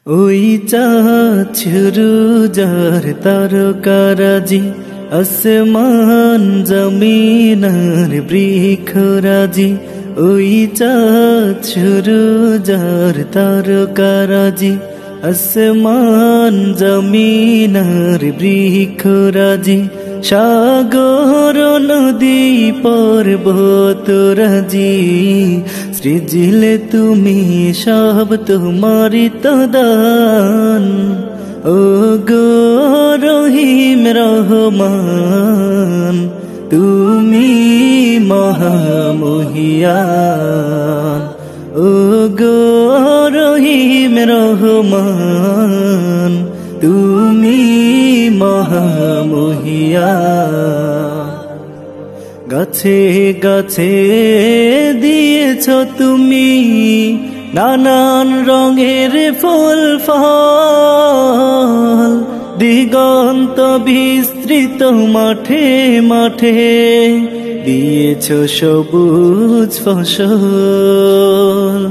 ওই চাঁদ শুরু যার তারকারাজি, আসমান জমিন আর বৃক্ষরাজি। ওই চাঁদ শুরু যার তারকারাজি, আসমান জমিন আর বৃক্ষরাজি। সাগর নদী পর্বতরাজি, সৃজিলে তুমি সব তোমারি তো দান। ও গো রহিম রহমান, তুমি মহামহিয়ান। ও গো রহিম রহমান, তুমি মহামহিয়ান। গাছে গাছে দিয়েছ তুমি নানান রঙের ফুল ফল, দিগন্ত বিস্তৃত মাঠে মাঠে দিয়েছ সবুজ ফসল।